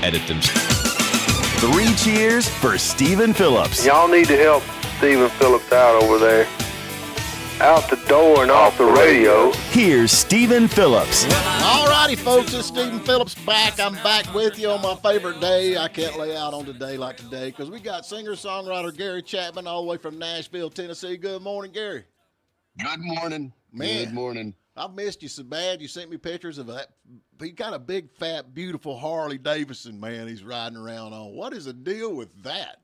edit them. 3 cheers for Stephen Phillips. Y'all need to help Stephen Phillips out over there. Out the door and off the radio. Here's Stephen Phillips. All righty, folks, it's Stephen Phillips back. I'm back with you on my favorite day. I can't lay out on today like today because we got singer-songwriter Gary Chapman all the way from Nashville, Tennessee. Good morning, Gary. Good morning. Man, good morning. I've missed you so bad. You sent me pictures of that. He got a big, fat, beautiful Harley Davidson, man, he's riding around on. What is the deal with that?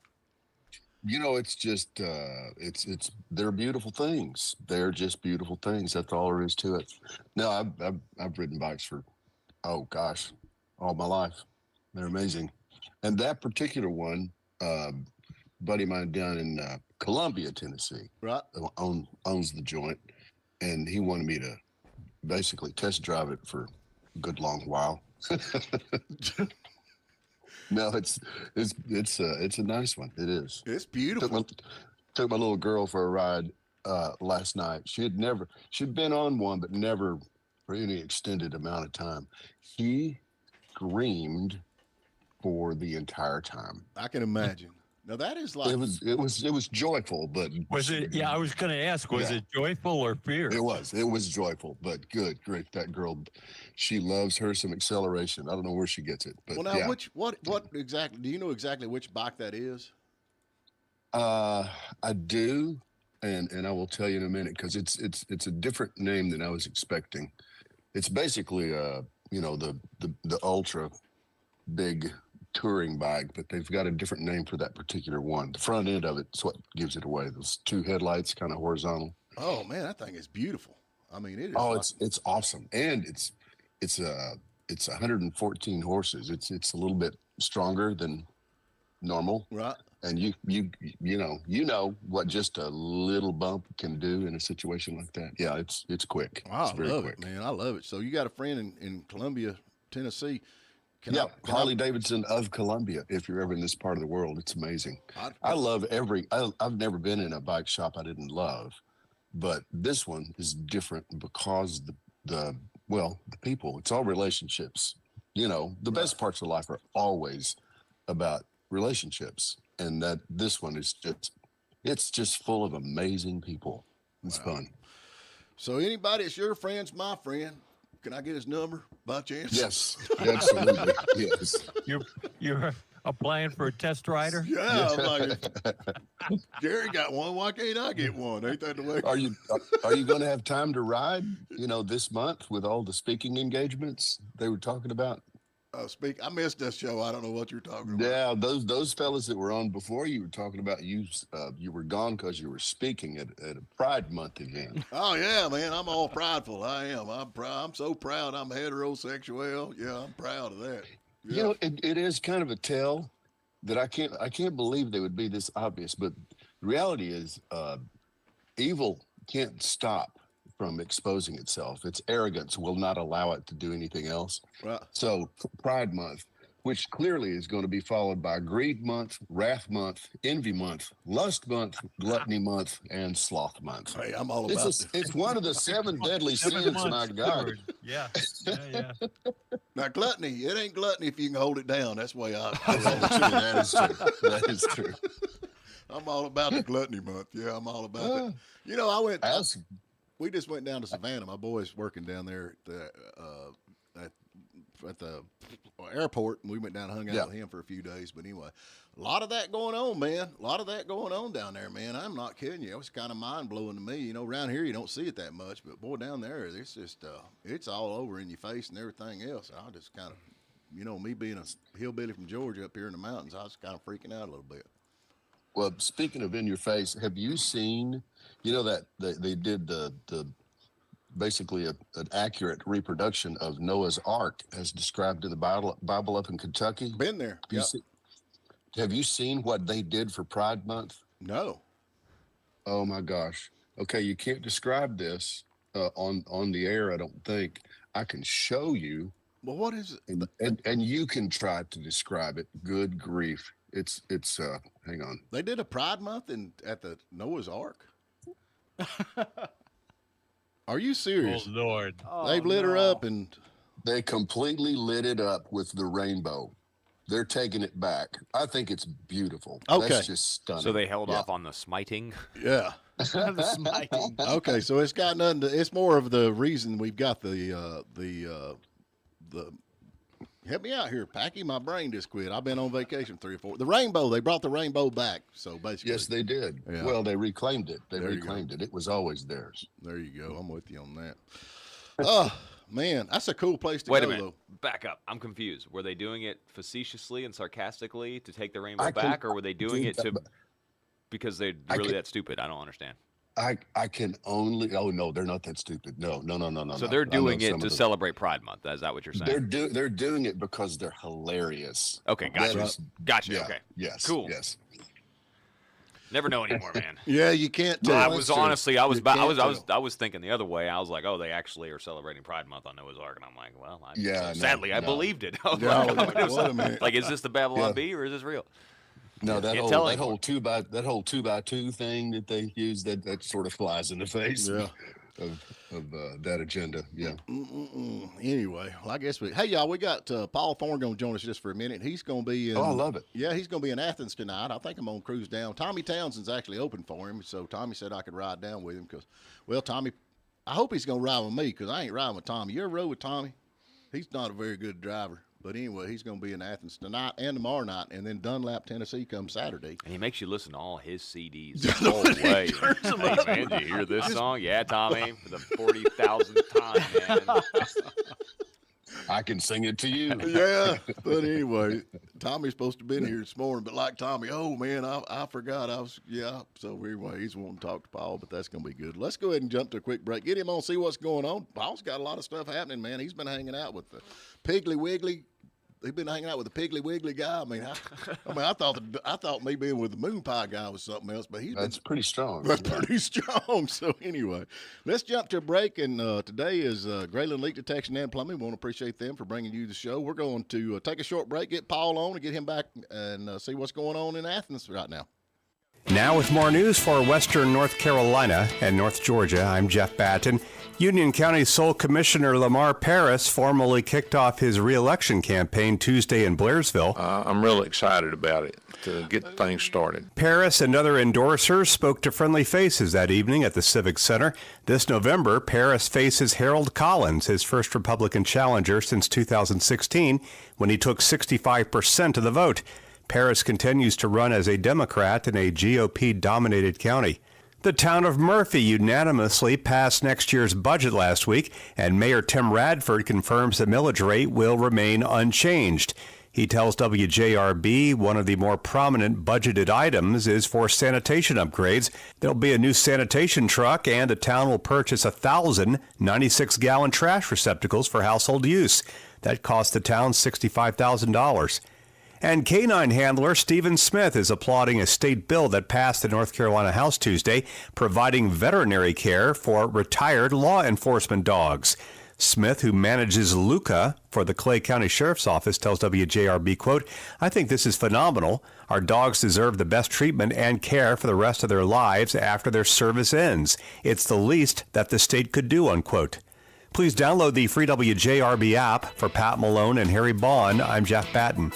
You know, it's just, they're beautiful things. They're just beautiful things. That's all there is to it. No, I've ridden bikes for, all my life. They're amazing. And that particular one, buddy of mine down in Columbia, Tennessee, right, owns the joint, and he wanted me to basically test drive it for a good long while. No, it's a nice one. It is. It's beautiful. Took my little girl for a ride last night. She'd been on one, but never for any extended amount of time. She screamed for the entire time. I can imagine. Now that is like it was joyful, but was it? Yeah, I was going to ask, was it joyful or fear? It was joyful, but good grief, that girl, she loves her some acceleration. I don't know where she gets it, but well, now yeah. what exactly? Do you know exactly which bike that is? I do, and I will tell you in a minute because it's a different name than I was expecting. It's basically the ultra big touring bike, but they've got a different name for that particular one. The front end of it's what gives it away. Those 2 headlights, kind of horizontal. Oh man, that thing is beautiful. I mean, it is. Oh, it's awesome, and it's 114 horses. It's a little bit stronger than normal, right? And you know what just a little bump can do in a situation like that. Yeah, it's quick. Wow, it's very I love quick. it, man. I love it. So you got a friend in Columbia, Tennessee. Harley Davidson of Columbia. If you're ever in this part of the world, it's amazing. I love I've never been in a bike shop I didn't love, but this one is different because the people. It's all relationships. You know, the best parts of life are always about relationships, and this one is just full of amazing people. It's fun. So anybody that's your friend's my friend. Can I get his number by chance? Yes, absolutely. Yes. You're applying for a test rider? Yeah, I'm like, Gary got one. Why can't I get one? Ain't that the way? Are you going to have time to ride? This month with all the speaking engagements they were talking about. I missed this show. I don't know what you're talking about. Yeah, those fellas that were on before you were talking about you were gone because you were speaking at a Pride Month event. Oh yeah, man, I'm all prideful. I am. I'm so proud. I'm heterosexual. Yeah, I'm proud of that. Yeah. It is kind of a tell that I can't believe they would be this obvious, but the reality is evil can't stop from exposing itself. Its arrogance will not allow it to do anything else. Right. So Pride Month, which clearly is going to be followed by Greed Month, Wrath Month, Envy Month, Lust Month, Gluttony Month, and Sloth Month. Hey, I'm all about it. It's one of the 7 deadly sins, my God. Yeah. Now, gluttony, it ain't gluttony if you can hold it down. That's the way I That is true. That is true. I'm all about the Gluttony Month. Yeah, I'm all about that. We just went down to Savannah. My boy's working down there at the airport, and we went down and hung out with him for a few days. But anyway, a lot of that going on, man. A lot of that going on down there, man. I'm not kidding you. It was kind of mind-blowing to me. Around here you don't see it that much, but boy, down there, it's just it's all over in your face and everything else. I just kind of, me being a hillbilly from Georgia up here in the mountains, I was kind of freaking out a little bit. Well, speaking of in your face, have you seen, that they did the basically an accurate reproduction of Noah's Ark as described in the Bible up in Kentucky? Been there. Have you seen what they did for Pride Month? No. Oh my gosh. Okay, you can't describe this on the air, I don't think. I can show you. Well, what is it? And you can try to describe it. Good grief. It's hang on. They did a Pride Month at the Noah's Ark. Are you serious? Oh Lord! They've lit her up and they completely lit it up with the rainbow. They're taking it back. I think it's beautiful. Okay. That's just stunning. So they held off on the smiting. Yeah. The smiting. Okay, so it's got nothing to. It's more of the reason we've got the. Help me out here, Packy. My brain just quit. I've been on vacation 3 or 4. The rainbow. They brought the rainbow back. So basically, Yes, they did. Yeah. Well, they reclaimed it. They There you reclaimed it. It was always theirs. there you go. I'm with you on that. Oh man, that's a cool place to Wait go. a minute. Though. Back up. I'm confused. Were they doing it facetiously and sarcastically to take the rainbow I can- back, or were they doing Dude, it to because they're I really can- that stupid? I don't understand. I can only. Oh no, they're not that stupid. No. So they're I know doing it some to of them. celebrate Pride Month. Is that what you're saying? They're doing it because they're hilarious. Okay, gotcha. That is- Gotcha. yeah, Okay. Yes. Cool. Yes. Never know anymore, man. Yeah, you can't tell. I was honestly, I was You can't I was thinking the other way. I was like, oh, they actually are celebrating Pride Month on Noah's Ark, and I'm like, well, Yeah, no, sadly, I no. believed it. I was Yeah, I like, was like, wait a minute. like, is this the Babylon Yeah. Bee or is this real? No, that Can't tell whole anymore. two by two thing that they use that sort of flies in the face Yeah. of that agenda. Yeah. Anyway, well, I guess hey y'all, we got Paul Thorne going to join us just for a minute. He's going to be in. Oh, I love it. Yeah, he's going to be in Athens tonight. I think I'm on cruise down. Tommy Townsend's actually open for him, so Tommy said I could ride down with him because, well, Tommy, I hope he's going to ride with me because I ain't riding with Tommy. You ever rode with Tommy? He's not a very good driver. But anyway, he's going to be in Athens tonight and tomorrow night, and then Dunlap, Tennessee, comes Saturday. And he makes you listen to all his CDs the whole way. Hey, man, did you hear this song? Yeah, Tommy, for the 40,000th time, man. I can sing it to you. Yeah, but anyway, Tommy's supposed to have been here this morning, but like Tommy, oh man, I forgot I was, yeah. So anyway, he's wanting to talk to Paul, but that's going to be good. Let's go ahead and jump to a quick break. Get him on, see what's going on. Paul's got a lot of stuff happening, man. He's been hanging out with the Piggly Wiggly. He's been hanging out with the Piggly Wiggly guy. I mean, I thought me being with the Moon Pie guy was something else, but That's pretty strong. that's Yeah. pretty strong. So anyway, let's jump to a break. And today is Grayland Leak Detection and Plumbing. We want to appreciate them for bringing you the show. We're going to take a short break, get Paul on, and get him back and see what's going on in Athens right now. Now with more news for Western North Carolina and North Georgia, I'm Jeff Batten. Union County Sole Commissioner Lamar Paris formally kicked off his re-election campaign Tuesday in Blairsville. I'm really excited about it to get things started. Paris and other endorsers spoke to friendly faces that evening at the Civic Center. This November, Paris faces Harold Collins, his first Republican challenger since 2016, when he took 65% of the vote. Paris continues to run as a Democrat in a GOP-dominated county. The town of Murphy unanimously passed next year's budget last week, and Mayor Tim Radford confirms the millage rate will remain unchanged. He tells WJRB one of the more prominent budgeted items is for sanitation upgrades. There'll be a new sanitation truck, and the town will purchase 1,000 96-gallon trash receptacles for household use. That cost the town $65,000. And canine handler Stephen Smith is applauding a state bill that passed the North Carolina House Tuesday, providing veterinary care for retired law enforcement dogs. Smith, who manages Luca for the Clay County Sheriff's Office, tells WJRB, quote, "I think this is phenomenal. Our dogs deserve the best treatment and care for the rest of their lives after their service ends. It's the least that the state could do," unquote. Please download the free WJRB app. For Pat Malone and Harry Bond, I'm Jeff Batten.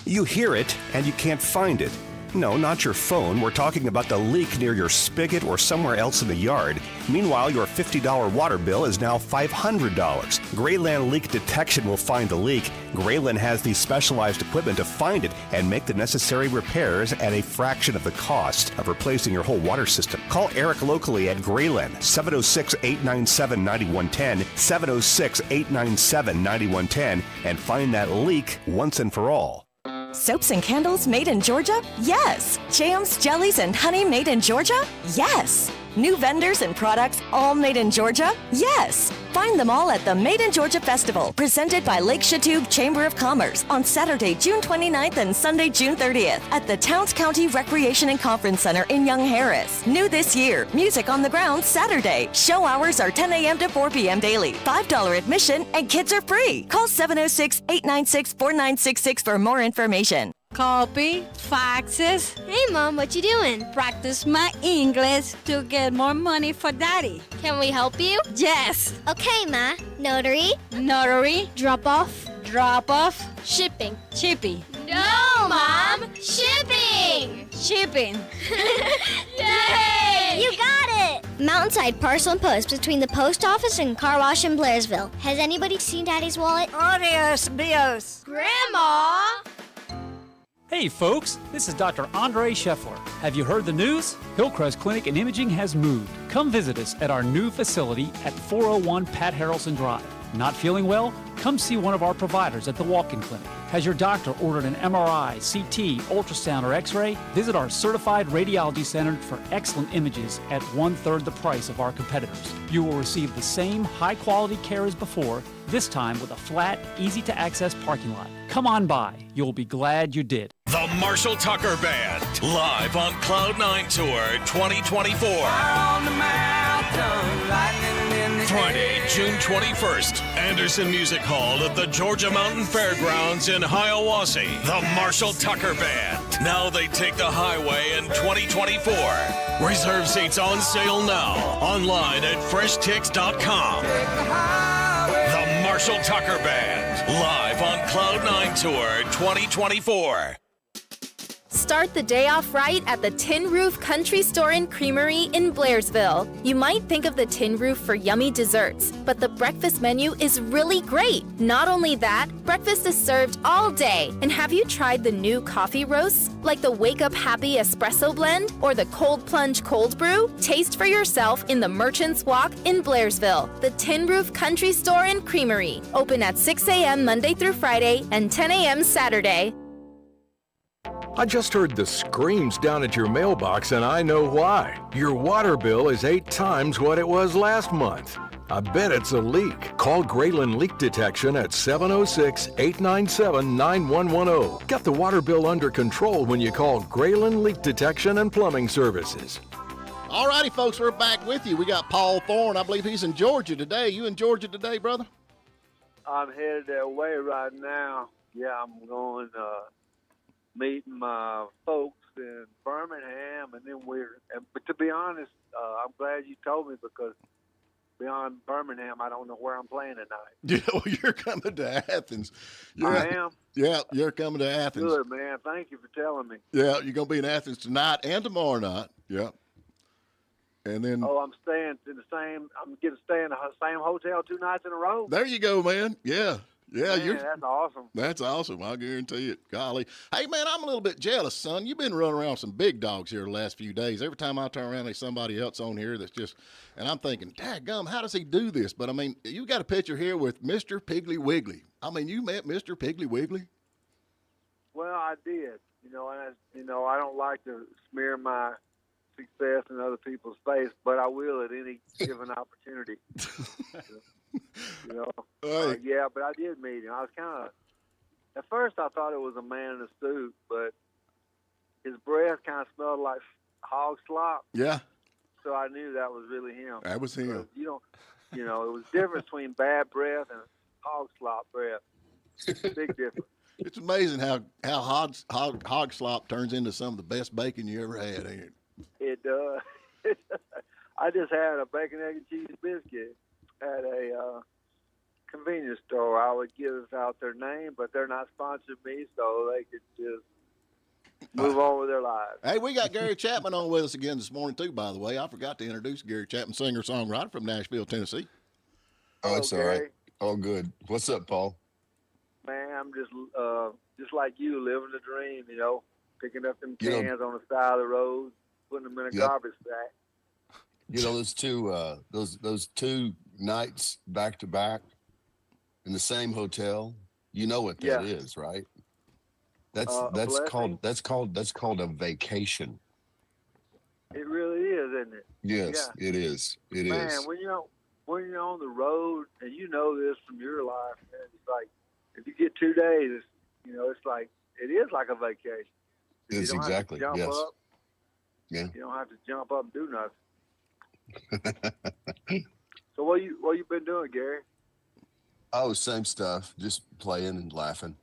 You hear it, and you can't find it. No, not your phone. We're talking about the leak near your spigot or somewhere else in the yard. Meanwhile, your $50 water bill is now $500. Grayland Leak Detection will find the leak. Grayland has the specialized equipment to find it and make the necessary repairs at a fraction of the cost of replacing your whole water system. Call Eric locally at Grayland, 706-897-9110, 706-897-9110, and find that leak once and for all. Soaps and candles made in Georgia? Yes. Jams, jellies, and honey made in Georgia? Yes. New vendors and products all made in Georgia? Yes. Find them all at the Made in Georgia Festival, presented by Lake Chatuge Chamber of Commerce on Saturday, June 29th and Sunday, June 30th at the Towns County Recreation and Conference Center in Young Harris. New this year, music on the ground Saturday. Show hours are 10 a.m. to 4 p.m. daily. $5 admission and kids are free. Call 706-896-4966 for more information. copy, faxes. Hey, Mom, what you doing? Practice my English to get more money for Daddy. Can we help you? Yes. Okay, Ma. Notary. Notary. Drop off. Drop off. Shipping. Chippy. No, Mom. Shipping. Shipping. Yay! You got it! Mountainside Parcel and Post between the post office and car wash in Blairsville. Has anybody seen Daddy's wallet? Adios, bios. Grandma! Hey folks, this is Dr. Andre Scheffler. Have you heard the news? Hillcrest Clinic and Imaging has moved. Come visit us at our new facility at 401 Pat Harrelson Drive. Not feeling well? Come see one of our providers at the walk-in clinic. Has your doctor ordered an MRI, CT, ultrasound, or X-ray? Visit our certified radiology center for excellent images at 1/3 the price of our competitors. You will receive the same high-quality care as before, this time with a flat, easy-to-access parking lot. Come on by. You'll be glad you did. The Marshall Tucker Band, live on Cloud9 Tour 2024. Friday, June 21st, Anderson Music Hall at the Georgia Mountain Fairgrounds in Hiawassee. The Marshall Tucker Band. Now they take the highway in 2024. Reserve seats on sale now. Online at FreshTix.com. The Marshall Tucker Band, live on Cloud9 Tour 2024. Start the day off right at the Tin Roof Country Store and Creamery in Blairsville. You might think of the Tin Roof for yummy desserts, but the breakfast menu is really great. Not only that, breakfast is served all day. And have you tried the new coffee roasts, like the Wake Up Happy Espresso Blend or the Cold Plunge Cold Brew? Taste for yourself in the Merchants Walk in Blairsville. The Tin Roof Country Store and Creamery, open at 6 a.m. Monday through Friday and 10 a.m. Saturday. I just heard the screams down at your mailbox, and I know why. Your water bill is 8 times what it was last month. I bet it's a leak. Call Grayland Leak Detection at 706-897-9110. Get the water bill under control when you call Grayland Leak Detection and Plumbing Services. All righty, folks, we're back with you. We got Paul Thorne. I believe he's in Georgia today. You in Georgia today, brother? I'm headed that way right now. Yeah, I'm going meeting my folks in Birmingham, and then but to be honest, I'm glad you told me, because beyond Birmingham, I don't know where I'm playing tonight. Yeah, well, you're coming to Athens. I am? Yeah, you're coming to Athens. Good, man. Thank you for telling me. Yeah, you're going to be in Athens tonight and tomorrow night. Yeah. And then... Oh, I'm staying in the same, I'm getting to stay in the same hotel 2 nights in a row? There you go, man. Yeah. Yeah, man, that's awesome. That's awesome. I'll guarantee it. Golly. Hey, man, I'm a little bit jealous, son. You've been running around with some big dogs here the last few days. Every time I turn around, there's somebody else on here that's just, and I'm thinking, dadgum, how does he do this? But, I mean, you got a picture here with Mr. Piggly Wiggly. I mean, you met Mr. Piggly Wiggly? Well, I did. I don't like to smear my success in other people's face, but I will at any given opportunity. Yeah, but I did meet him. I was kind of, at first I thought it was a man in a suit, but his breath kind of smelled like hog slop. Yeah. So I knew that was really him. That was him. It was difference between bad breath and hog slop breath. Big difference. It's amazing how hog slop turns into some of the best bacon you ever had, ain't it? It does. I just had a bacon, egg, and cheese biscuit at a convenience store. I would give out their name, but they're not sponsoring me, so they could just move on with their lives. Hey, we got Gary Chapman on with us again this morning, too, by the way. I forgot to introduce Gary Chapman, singer-songwriter from Nashville, Tennessee. Oh, it's all right. All good. What's up, Paul? Man, I'm just like you, living the dream, picking up them cans on the side of the road, putting them in a garbage sack. Those two nights back to back in the same hotel. You know what that is, right? That's called a vacation. It really is, isn't it? Yes, it is. It is. Man, when you're on the road, and you know this from your life, man, it's like if you get 2 days, it's like it is like a vacation. It's exactly Up. Yeah. You don't have to jump up and do nothing. So what you been doing, Gary? Oh, same stuff. Just playing and laughing.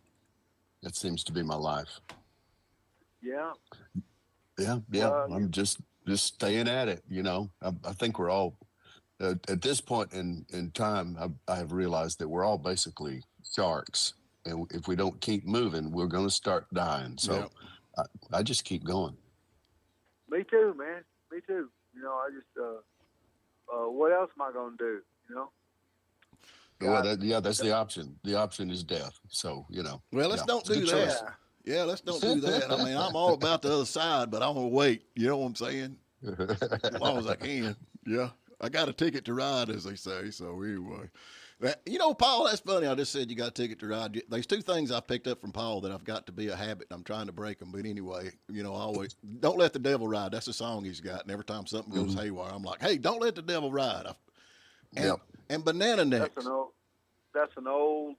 That seems to be my life. Yeah. Yeah. I'm just staying at it. You know, I think we're all at this point in time. I have realized that we're all basically sharks, and if we don't keep moving, we're going to start dying. So I just keep going. Me too, man. Me too. You know, I just what else am I going to do? You know. Well, that's the option. The option is death. So, you know. Well, let's don't do that. Yeah, let's don't do that. I mean, I'm all about the other side, but I'm going to wait. You know what I'm saying? As long as I can. Yeah. I got a ticket to ride, as they say. So, anyway. You know, Paul, that's funny. I just said you got a ticket to ride. There's two things I picked up from Paul that I've got to be a habit. I'm trying to break them. But anyway, you know, always don't let the devil ride. That's a song he's got. And every time something goes haywire, I'm like, hey, don't let the devil ride. And Banana Necks. That's an old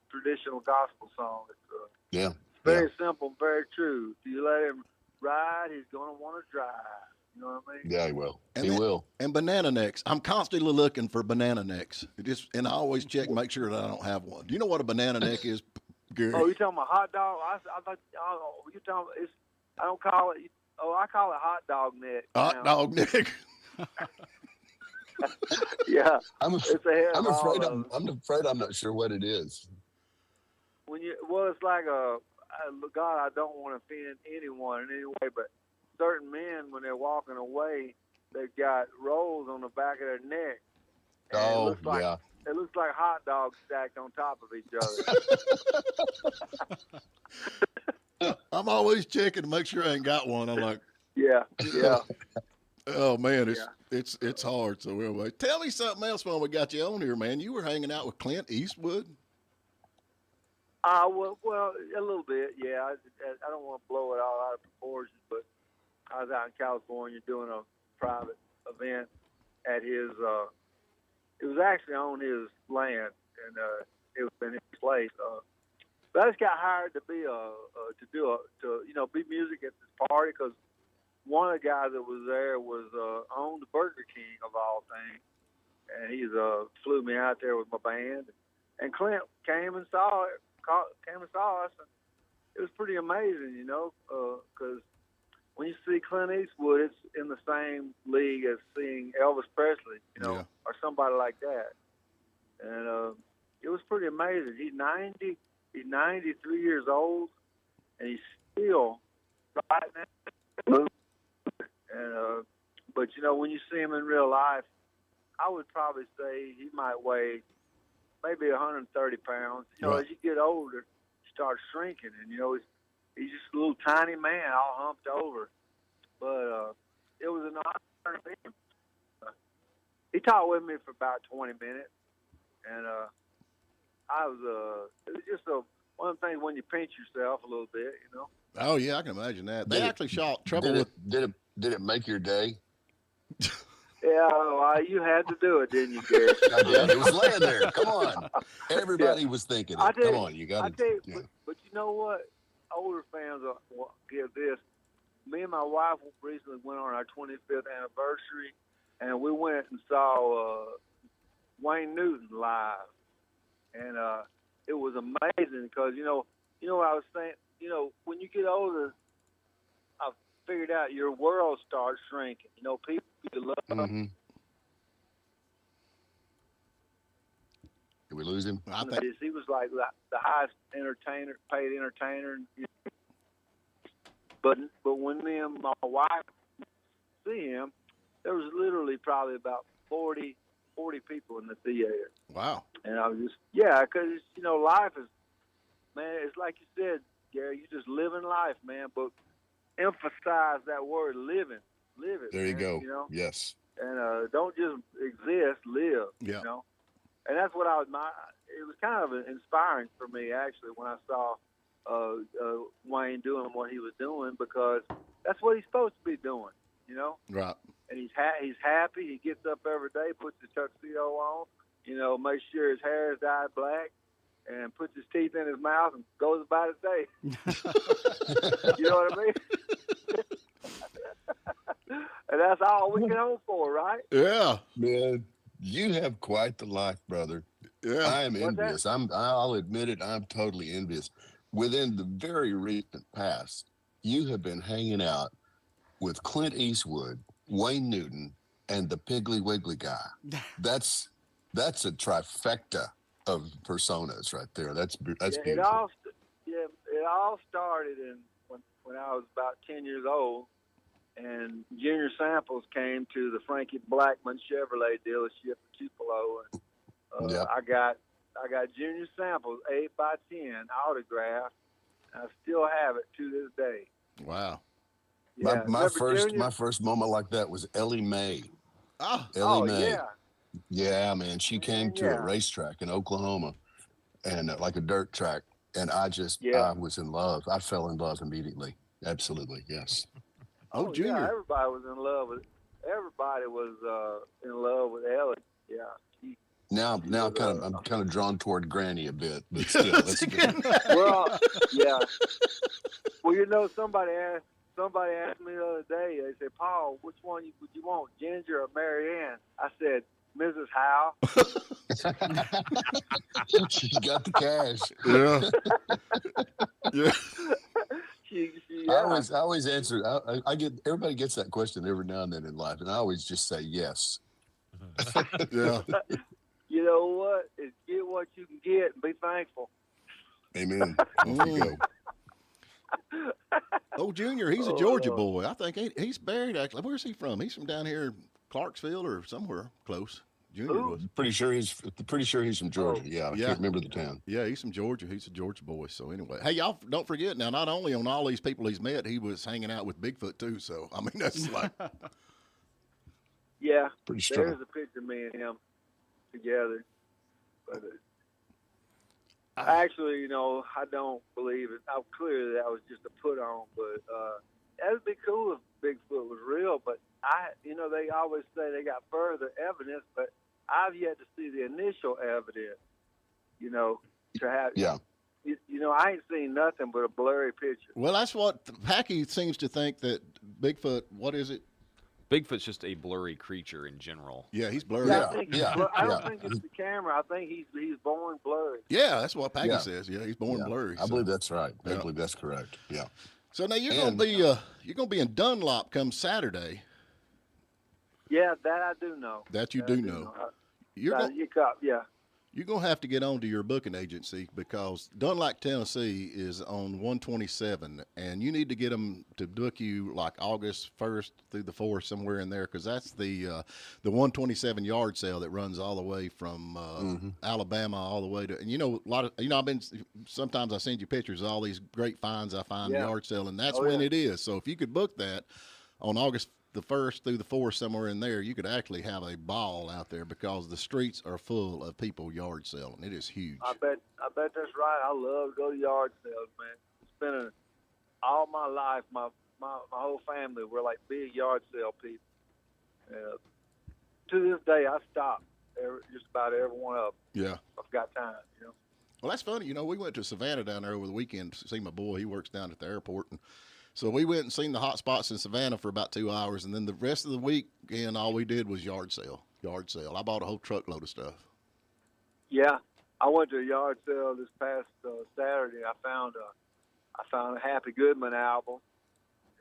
traditional gospel song. It's very simple, very true. If you let him ride, he's going to want to drive. You know what I mean? Yeah, he will. He will. And Banana Necks. I'm constantly looking for Banana Necks. And I always check and make sure that I don't have one. Do you know what a banana neck is, Gary? Oh, you talking about hot dog? I thought you talking. I don't call it. Oh, I call it hot dog neck. Hot dog neck. Yeah, I'm afraid I'm not sure what it is. It's like God, I don't want to offend anyone in any way, but certain men, when they're walking away, they've got rolls on the back of their neck. And it looks like hot dogs stacked on top of each other. I'm always checking to make sure I ain't got one. I'm like, yeah. Oh man, it's hard. So anyway, tell me something else while we got you on here, man. You were hanging out with Clint Eastwood. Well, a little bit, yeah. I don't want to blow it all out of proportion, but I was out in California doing a private event at his. It was actually on his land, and it was in his place. But I just got hired to be be music at this party because one of the guys that was there was owned the Burger King of all things, and he flew me out there with my band. And Clint came and saw it. Came and saw us, and it was pretty amazing, you know, because when you see Clint Eastwood, it's in the same league as seeing Elvis Presley, you know, or somebody like that. And it was pretty amazing. He's 93 years old, and he's still right now. And but you know, when you see him in real life, I would probably say he might weigh maybe 130 pounds. You know, as you get older, you start shrinking, and you know, he's just a little tiny man, all humped over. But it was an honor to meet him. He talked with me for about 20 minutes, and it was just one of the things when you pinch yourself a little bit, you know. Oh yeah, I can imagine that. They actually shot Trouble with. Did it make your day? Yeah, well, you had to do it, didn't you, Gary? I did. It was laying there. Come on. Everybody was thinking it. Come on, you got to. But you know what? Older fans will give this. Me and my wife recently went on our 25th anniversary, and we went and saw Wayne Newton live. And it was amazing because, you know what I was saying? You know, when you get older, I figured out your world starts shrinking. You know, people you love. Mm-hmm. Did we lose him? I think he was like the highest paid entertainer. But when me and my wife see him, there was literally probably about 40 people in the theater. Wow. And I was just, because, you know, life is, man, it's like you said, Gary, you just living life, man. But emphasize that word living. Live it. There you man, go. You know? Yes. And don't just exist, live. Yeah. You know? And that's what it was kind of inspiring for me, actually, when I saw Wayne doing what he was doing, because that's what he's supposed to be doing, you know? Right. And he's happy. He gets up every day, puts his tuxedo on, you know, makes sure his hair is dyed black, and puts his teeth in his mouth and goes about his day. You know what I mean? And that's all we can hope for, right? Yeah. Man, you have quite the life, brother. Yeah. I am envious. I'll admit it. I'm totally envious. within the very recent past, you have been hanging out with Clint Eastwood, Wayne Newton, and the Piggly Wiggly guy. That's a trifecta of personas right there. That's beautiful. It all started when I was about 10 years old, and Junior Samples came to the Frankie Blackman Chevrolet dealership in Tupelo, and I got Junior Samples 8x10 autograph. I still have it to this day. Wow. Yeah, my first moment like that was Ellie Mae. Ellie Mae. Yeah. Yeah, man. She came to a racetrack in Oklahoma, and like a dirt track, and I was in love. I fell in love immediately. Absolutely, yes. Junior. Yeah, everybody was in love with Ellie. Yeah. Now, I'm kind of drawn toward Granny a bit, but still, that's good. Well, yeah. Well, you know, somebody asked me the other day. They said, "Paul, which one would you want, Ginger or Mary Ann?" I said, "Mrs. Howe." She got the cash. Yeah. Yeah. I always answer. I get everybody gets that question every now and then in life, and I always just say yes. Yeah. You know what? It's get what you can get and be thankful. Amen. Off you go. Junior, he's a Georgia boy. I think he's buried, actually. Where's he from? He's from down here, Clarksville or somewhere close. Junior was. Pretty sure he's from Georgia. Yeah, I can't remember the town. Yeah, he's from Georgia. He's a Georgia boy. So anyway, hey, y'all don't forget now. Not only on all these people he's met, he was hanging out with Bigfoot too. So I mean, that's like, yeah. Pretty strong. There's a picture of me and him together. But actually, you know, I don't believe it. Clearly that was just a put on, but that would be cool if Bigfoot was real. But they always say they got further evidence, but I've yet to see the initial evidence, you know, to have. Yeah. You know, I ain't seen nothing but a blurry picture. Well, that's what Packy seems to think that Bigfoot, what is it? Bigfoot's just a blurry creature in general. Yeah, he's blurry. I don't think it's the camera. I think he's born blurry. Yeah, that's what Packy says. Yeah, he's born blurry. I believe that's right. I believe that's correct. Yeah. So now you're gonna be in Dunlop come Saturday. Yeah, that I do know. That you do know. You're going to have to get on to your booking agency because Dunlop, Tennessee is on 127, and you need to get them to book you like August 1st through the 4th, somewhere in there, because that's the 127 yard sale that runs all the way from Alabama all the way to, and sometimes I send you pictures of all these great finds I find in yard sale, and that's when it is. So if you could book that on August the 1st through the 4th, somewhere in there, you could actually have a ball out there because the streets are full of people yard selling. It is huge. I bet that's right. I love to go to yard sales, man. Spending all my life, my whole family, we're like big yard sale people. To this day, I stop just about every one of them. Yeah. I've got time, you know. Well, that's funny. You know, we went to Savannah down there over the weekend to see my boy. He works down at the airport, and so we went and seen the hot spots in Savannah for about 2 hours, and then the rest of the weekend, all we did was yard sale. I bought a whole truckload of stuff. Yeah, I went to a yard sale this past Saturday. I found a Happy Goodman album,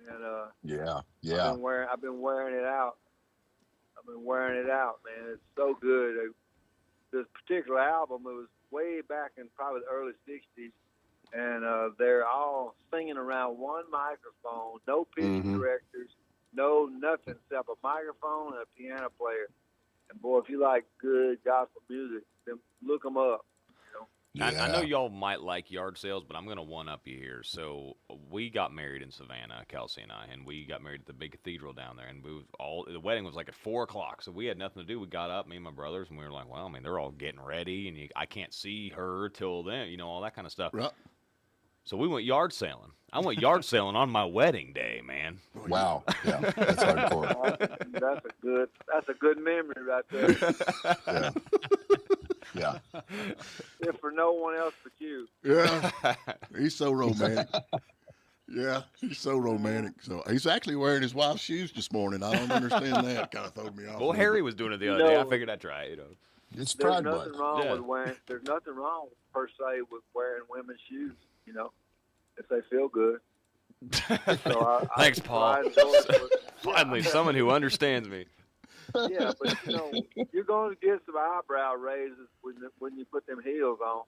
and I've been wearing it out. Man. It's so good. This particular album, it was way back in probably the early '60s. And they're all singing around one microphone, no pitch directors, no nothing except a microphone and a piano player. And boy, if you like good gospel music, then look them up. You know? I know y'all might like yard sales, but I'm going to one-up you here. So we got married in Savannah, Kelsey and I, and we got married at the big cathedral down there. And the wedding was like at 4 o'clock, so we had nothing to do. We got up, me and my brothers, and we were like, well, I mean, they're all getting ready, and I can't see her till then, you know, all that kind of stuff. Right. So we went yard selling. I went yard selling on my wedding day, man. Wow. Yeah, that's hardcore. That's a good memory right there. Yeah. If for no one else but you. Yeah. He's so romantic. Yeah, he's so romantic. So he's actually wearing his wife's shoes this morning. I don't understand that. Kind of threw me off. Well, Harry was doing it the other day. I figured I'd try it. You know. It's There's nothing wrong with wearing. There's nothing wrong per se with wearing women's shoes. You know. if they feel good. So Thanks, Paul. Finally, someone who understands me. Yeah, but you're going to get some eyebrow raises when you put them heels on.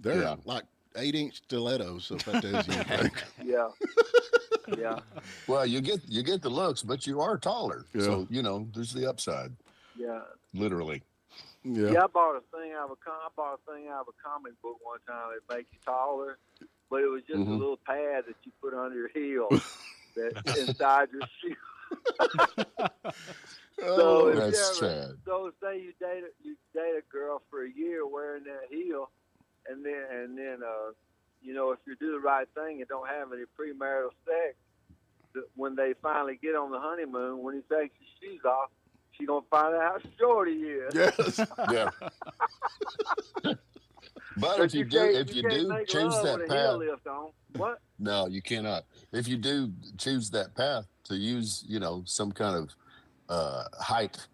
They're like 8-inch stilettos, so if that tells you anything. Yeah. Yeah. Well, you get the looks, but you are taller. Yeah. So, there's the upside. Yeah. Literally. Yeah, I bought a thing out of a comic book one time that makes you taller, but it was just a little pad that you put under your heel that inside your shoe. So that's sad. So say you date a girl for a year wearing that heel, and then if you do the right thing and don't have any premarital sex, when they finally get on the honeymoon, when he takes his shoes off, she's gonna find out how short he is. Yes. Yeah. But if you do choose that path, what? No, you cannot. If you do choose that path to use, some kind of height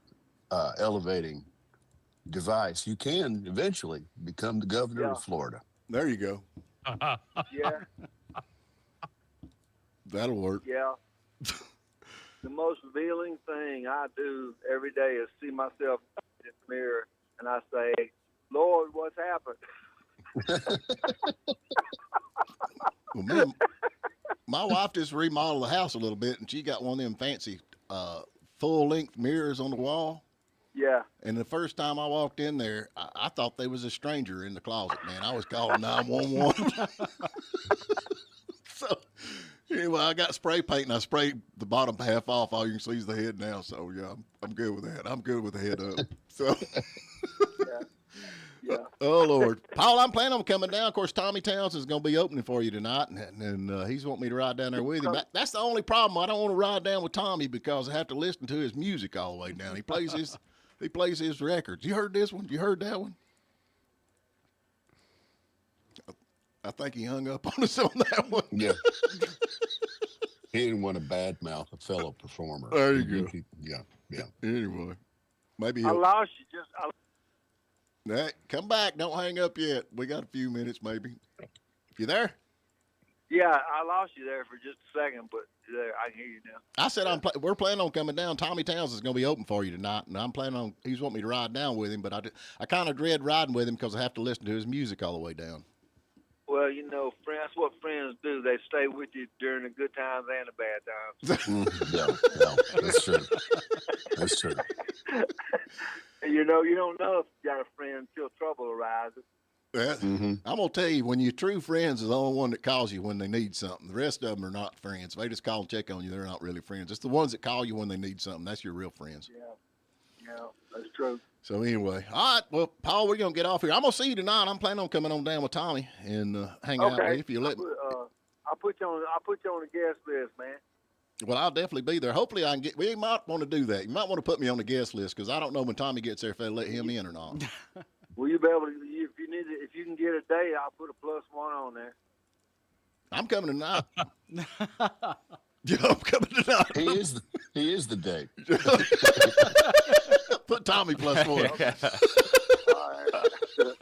elevating device, you can eventually become the governor of Florida. There you go. Yeah. That'll work. Yeah. The most revealing thing I do every day is see myself in the mirror and I say, Lord, what's happened? Well, man, my wife just remodeled the house a little bit, and she got one of them fancy full-length mirrors on the wall. Yeah. And the first time I walked in there, I thought there was a stranger in the closet, man. I was calling 911. So, anyway, I got spray paint, and I sprayed the bottom half off. All you can see is the head now. So, yeah, I'm good with that. I'm good with the head up. So, yeah. Oh, Lord. Paul, I'm planning on coming down. Of course, Tommy Townsend's going to be opening for you tonight, and he's wanting me to ride down there with him. That's the only problem. I don't want to ride down with Tommy because I have to listen to his music all the way down. He plays his records. You heard this one? You heard that one? I think he hung up on us on that one. Yeah. He didn't want to badmouth a fellow performer. There you go. Yeah. Anyway, maybe I lost you. Come back. Don't hang up yet. We got a few minutes, maybe. You there? Yeah, I lost you there for just a second, but there, I can hear you now. I said we're planning on coming down. Tommy Townsend's going to be open for you tonight, and I'm planning on. He's wanting me to ride down with him, but I kind of dread riding with him because I have to listen to his music all the way down. Well, friends, that's what friends do. They stay with you during the good times and the bad times. Yeah, that's true. That's true. You don't know if you got a friend until trouble arises. Yeah. I'm going to tell you, when your true friends is the only one that calls you when they need something. The rest of them are not friends. If they just call and check on you, they're not really friends. It's the ones that call you when they need something. That's your real friends. Yeah, that's true. So anyway, all right. Well, Paul, we're going to get off here. I'm going to see you tonight. I'm planning on coming on down with Tommy and hang out with you if you let me. I'll put you on the guest list, man. Well, I'll definitely be there. Hopefully I can get, we might want to do that. You might want to put me on the guest list because I don't know when Tommy gets there if they'll let him in or not. Will you be able to, if you can get a day, I'll put a +1 on there. I'm coming tonight. Yeah, I'm coming tonight. He is the date. Put Tommy +1. Okay. All right.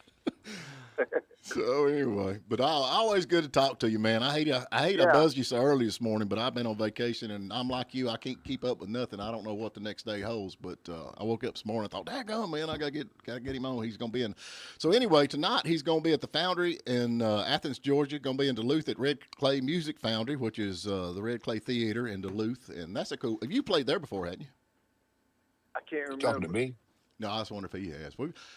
So anyway, but always good to talk to you, man. I hate I buzzed you so early this morning, but I've been on vacation and I'm like you. I can't keep up with nothing. I don't know what the next day holds, but I woke up this morning and thought, daggone, man, I gotta get him on. He's gonna be in. So anyway, tonight he's gonna be at the Foundry in Athens, Georgia. Gonna be in Duluth at Red Clay Music Foundry, which is the Red Clay Theater in Duluth, and that's a cool. Have you played there before, hadn't you? I can't remember. Talking to me? No, I just wonder if he has.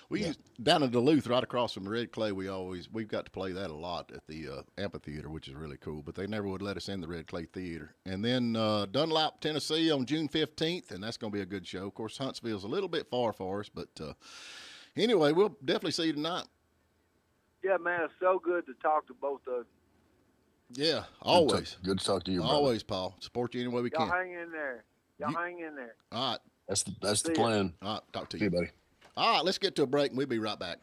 We used, down in Duluth, right across from the Red Clay. We've got to play that a lot at the amphitheater, which is really cool. But they never would let us in the Red Clay Theater. And then Dunlap, Tennessee, on June 15th, and that's going to be a good show. Of course, Huntsville's a little bit far for us, but anyway, we'll definitely see you tonight. Yeah, man, it's so good to talk to both of you. Yeah, always. Good to talk to you, brother. Always, Paul. Support you any way we can. Y'all hang in there. Hang in there. All right. That's the plan. All right, talk to you. See you, buddy. All right, let's get to a break, and we'll be right back.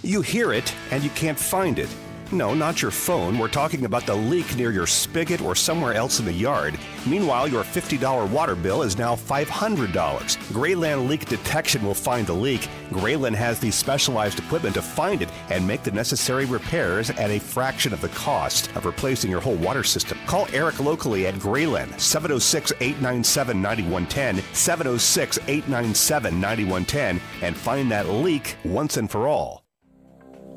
You hear it, and you can't find it. No, not your phone. We're talking about the leak near your spigot or somewhere else in the yard. Meanwhile, your $50 water bill is now $500. Grayland Leak Detection will find the leak. Grayland has the specialized equipment to find it and make the necessary repairs at a fraction of the cost of replacing your whole water system. Call Eric locally at Grayland, 706-897-9110, 706-897-9110, and find that leak once and for all.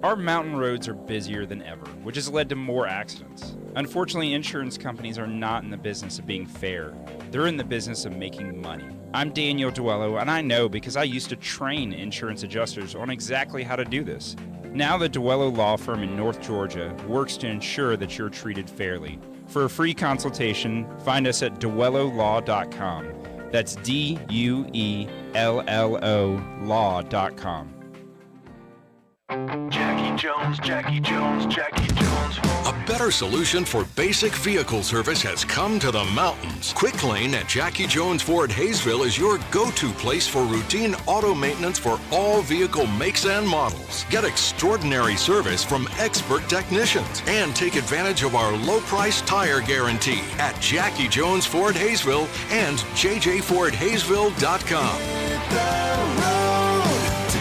Our mountain roads are busier than ever, which has led to more accidents. Unfortunately, insurance companies are not in the business of being fair. They're in the business of making money. I'm Daniel Duello, and I know because I used to train insurance adjusters on exactly how to do this. Now the Duello Law Firm in North Georgia works to ensure that you're treated fairly. For a free consultation, find us at duellolaw.com. That's DUELLO law.com. Jackie Jones, Jackie Jones, Jackie Jones. A better solution for basic vehicle service has come to the mountains. Quick Lane at Jackie Jones Ford Hayesville is your go-to place for routine auto maintenance for all vehicle makes and models. Get extraordinary service from expert technicians and take advantage of our low-price tire guarantee at Jackie Jones Ford Hayesville and jjfordhayesville.com.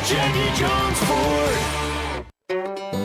Jackie Jones Ford.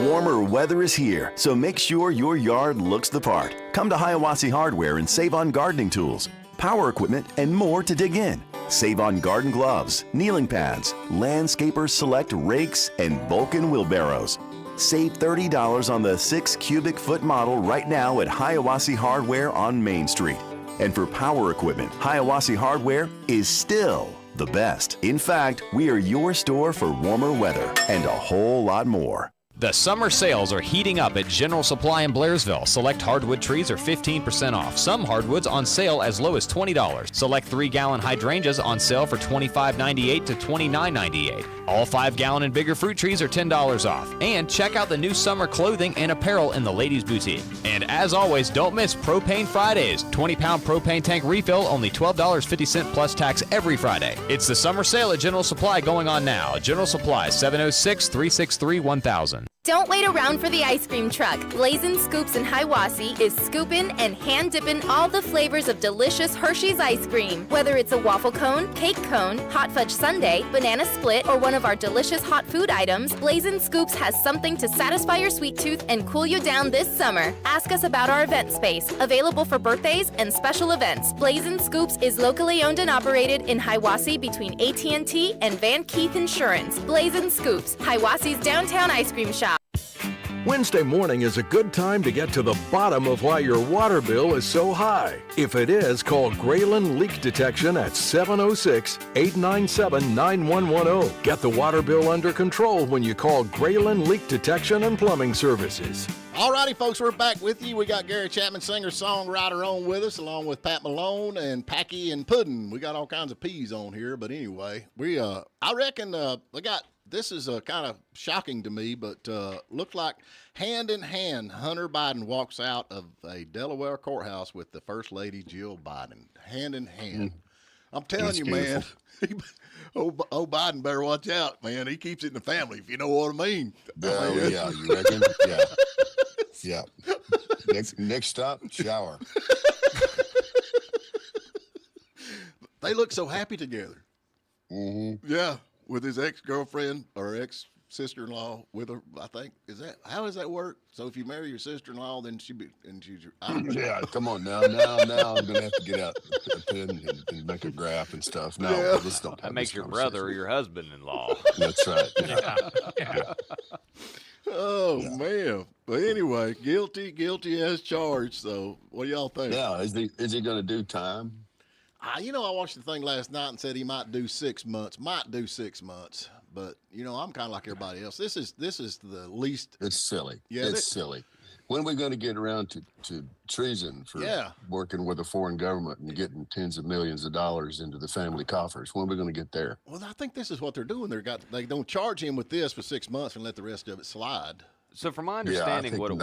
Warmer weather is here, so make sure your yard looks the part. Come to Hiawassee Hardware and save on gardening tools, power equipment, and more to dig in. Save on garden gloves, kneeling pads, Landscapers Select rakes, and Vulcan wheelbarrows. Save $30 on the 6 cubic foot model right now at Hiawassee Hardware on Main Street. And for power equipment, Hiawassee Hardware is still the best. In fact, we are your store for warmer weather and a whole lot more. The summer sales are heating up at General Supply in Blairsville. Select hardwood trees are 15% off. Some hardwoods on sale as low as $20. Select 3-gallon hydrangeas on sale for $25.98 to $29.98. All 5-gallon and bigger fruit trees are $10 off. And check out the new summer clothing and apparel in the ladies' boutique. And as always, don't miss Propane Fridays. 20-pound propane tank refill, only $12.50 plus tax every Friday. It's the summer sale at General Supply going on now. General Supply, 706-363-1000. Don't wait around for the ice cream truck. Blazin' Scoops in Hiawassee is scooping and hand dipping all the flavors of delicious Hershey's ice cream. Whether it's a waffle cone, cake cone, hot fudge sundae, banana split, or one of our delicious hot food items, Blazin' Scoops has something to satisfy your sweet tooth and cool you down this summer. Ask us about our event space, available for birthdays and special events. Blazin' Scoops is locally owned and operated in Hiawassee between AT&T and Van Keith Insurance. Blazin' Scoops, Hiawassee's downtown ice cream shop. Wednesday morning is a good time to get to the bottom of why your water bill is so high. If it is, call Grayland Leak Detection at 706-897-9110. Get the water bill under control when you call Grayland Leak Detection and Plumbing Services. All righty, folks, we're back with you. We got Gary Chapman, singer-songwriter, on with us, along with Pat Malone and Packy and Puddin'. We got all kinds of peas on here, but anyway, I reckon this is kind of shocking to me, but looked like hand in hand, Hunter Biden walks out of a Delaware courthouse with the First Lady Jill Biden, hand in hand. I'm telling That's you, beautiful. man. Oh, Biden better watch out, man. He keeps it in the family, if you know what I mean. Yeah, you reckon? Yeah. Yeah. Next stop, shower. They look so happy together. Mm-hmm. Yeah, with his ex-girlfriend or ex-sister-in-law with her, I think. How does that work? So if you marry your sister-in-law, then she's your... Yeah, come on now. Now I'm going to have to get out a pen and make a graph and stuff. No, Yeah. let's don't have That makes this your brother or your husband-in-law. That's right. Yeah. Oh, man. But anyway, guilty as charged. So what do y'all think? Yeah, is he going to do time? I watched the thing last night and said he might do 6 months. But, I'm kind of like everybody else. This is the least. It's silly. Yeah, it's silly. When are we going to get around to treason for working with a foreign government and getting tens of millions of dollars into the family coffers? When are we going to get there? Well, I think this is what they're doing. They don't charge him with this for 6 months and let the rest of it slide. So from my understanding, from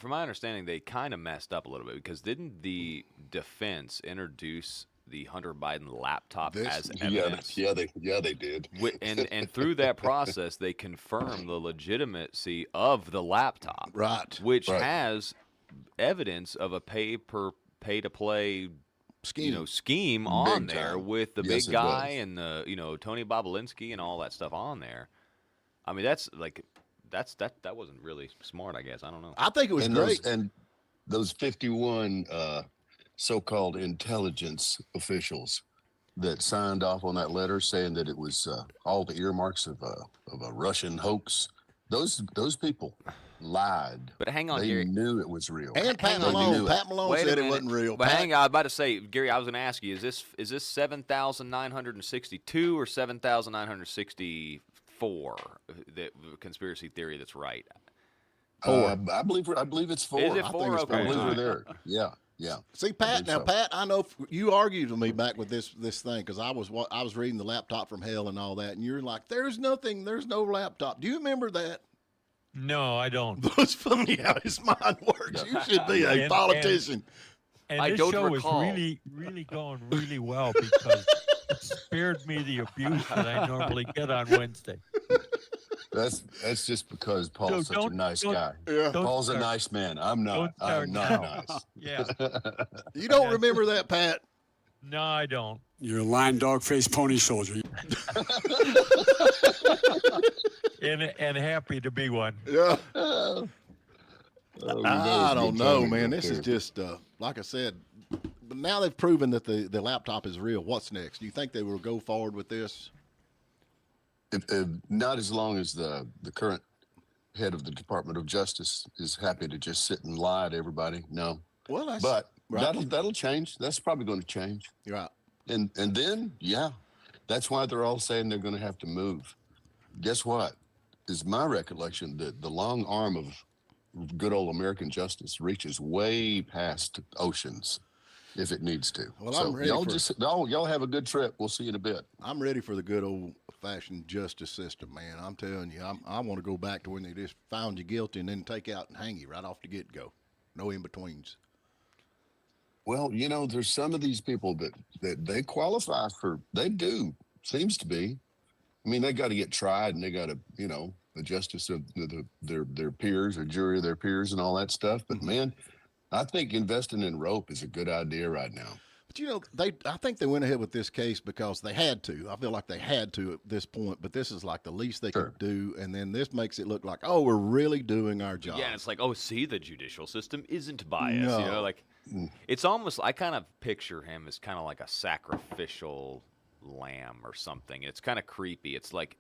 my understanding, they kind of messed up a little bit because didn't the defense introduce the Hunter Biden laptop as Yeah, evidence. they did. And through that process, they confirmed the legitimacy of the laptop, right? Which has evidence of a pay to play scheme on Big there time. with the Yes, big it guy does. and the Tony Bobolinsky and all that stuff on there. I mean, that wasn't really smart, I guess. I don't know. I think it was great. Those 51 so-called intelligence officials that signed off on that letter saying that it was all the earmarks of a Russian hoax. Those people lied. But hang on, they Gary. knew it was real. And Pat Malone. Pat Malone said it wasn't real. But hang on, I was about to say, Gary, I was going to ask you: is this 7,962 or 7,964? The conspiracy theory that's right. I believe it's 4. Is it I 4? think it's Okay. I believe we're there. Yeah. See, Pat. Now, so. Pat, I know you argued with me back with this thing because I was reading the laptop from hell and all that, and you're like, "There's no laptop." Do you remember that? No, I don't. It's funny how his mind works. You should be a politician. And I this don't show recall. is really going really well because it spared me the abuse that I normally get on Wednesday. That's just because Paul's such a nice guy. Yeah. Paul's a nice man. I'm not. I'm not nice. Yeah. You don't remember that, Pat? No, I don't. You're a lying dog-faced pony soldier. And happy to be one. Yeah. Oh, I don't know, man. This is just like I said. But now they've proven that the laptop is real. What's next? Do you think they will go forward with this? Not as long as the current head of the Department of Justice is happy to just sit and lie to everybody. No. Well, that's but right. that'll change. That's probably going to change. Right. And then that's why they're all saying they're going to have to move. Guess what? Is my recollection that the long arm of good old American justice reaches way past oceans if it needs to. Well, so I'm ready y'all have a good trip. We'll see you in a bit. I'm ready for the good old-fashioned justice system, man. I'm telling you, I want to go back to when they just found you guilty and then take out and hang you right off the get-go. No in-betweens. Well, there's some of these people that they qualify for. They do. Seems to be. I mean, they got to get tried, and they got to, the justice of their peers or jury of their peers and all that stuff. But man, I think investing in rope is a good idea right now. But I think they went ahead with this case because they had to. I feel like they had to at this point, but this is like the least they could do. And then this makes it look like, oh, we're really doing our job. Yeah, and it's like, oh, see, the judicial system isn't biased. No. It's almost, I kind of picture him as kind of like a sacrificial lamb or something. It's kind of creepy. It's like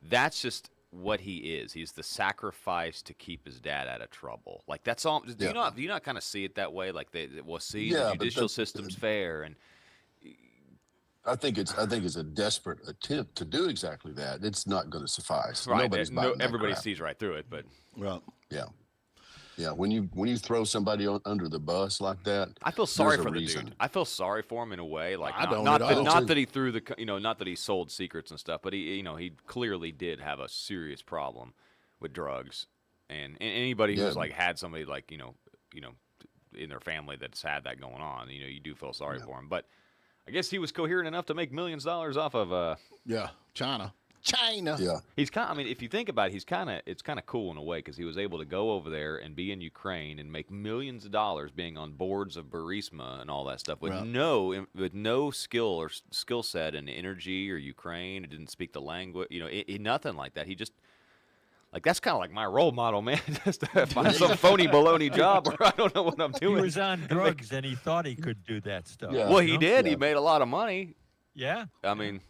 that's just what he is. He's the sacrifice to keep his dad out of trouble. Like that's all. Do you not kind of see it that way? Like the judicial system's fair, and I think it's a desperate attempt to do exactly that. It's not going to suffice. right. Nobody's buying that Everybody crap. sees right through it, but Yeah, when you throw somebody under the bus like that, I feel sorry there's a for the reason. dude. I feel sorry for him in a way. Like I don't not at all. not that he threw not that he sold secrets and stuff, but he clearly did have a serious problem with drugs. And anybody who's like had somebody like in their family that's had that going on, you do feel sorry for him. But I guess he was coherent enough to make millions of dollars off of China. Yeah, he's kind. I mean, if you think about it, it's kind of cool in a way because he was able to go over there and be in Ukraine and make millions of dollars being on boards of Burisma and all that stuff with no skill or skill set in energy or Ukraine. It didn't speak the language. Nothing like that. He just that's kind of like my role model, man. Just to find some phony baloney job where I don't know what I'm doing. He was on drugs and he thought he could do that stuff. Yeah. Well, he did. Yeah. He made a lot of money. Yeah. I mean.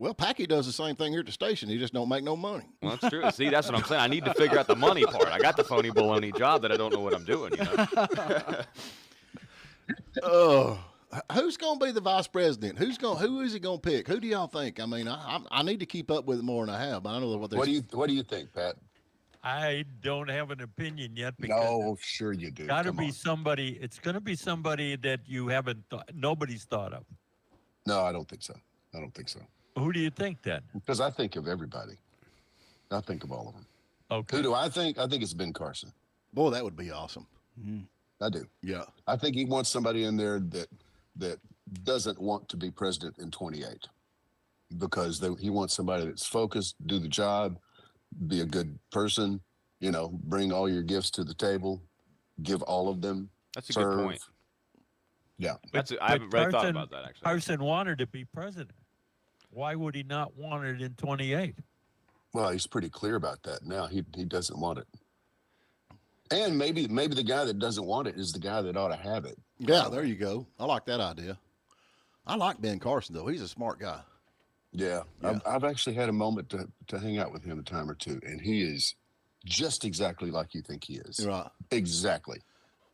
Well, Packy does the same thing here at the station. He just don't make no money. Well, that's true. See, that's what I'm saying. I need to figure out the money part. I got the phony baloney job that I don't know what I'm doing. Who's going to be the vice president? Who is he going to pick? Who do y'all think? I mean, I need to keep up with it more than I have. But I don't know what they're. What do you think, Pat? I don't have an opinion yet. Because No, sure you do. Got to be somebody. It's going to be somebody that you haven't thought. Nobody's thought of. No, I don't think so. Who do you think then? Because I think of everybody. I think of all of them. Okay. Who do I think? I think it's Ben Carson. Boy, that would be awesome. I do. Yeah. I think he wants somebody in there that doesn't want to be president in 28 because he wants somebody that's focused, do the job, be a good person, bring all your gifts to the table, give all of them. That's a good point. Yeah. I haven't really thought about that, actually. Carson wanted to be president. Why would he not want it in 28? Well, he's pretty clear about that now. He doesn't want it. And maybe the guy that doesn't want it is the guy that ought to have it. Yeah, there you go. I like that idea. I like Ben Carson, though. He's a smart guy. Yeah. I've actually had a moment to hang out with him a time or two, and he is just exactly like you think he is. Right. Exactly.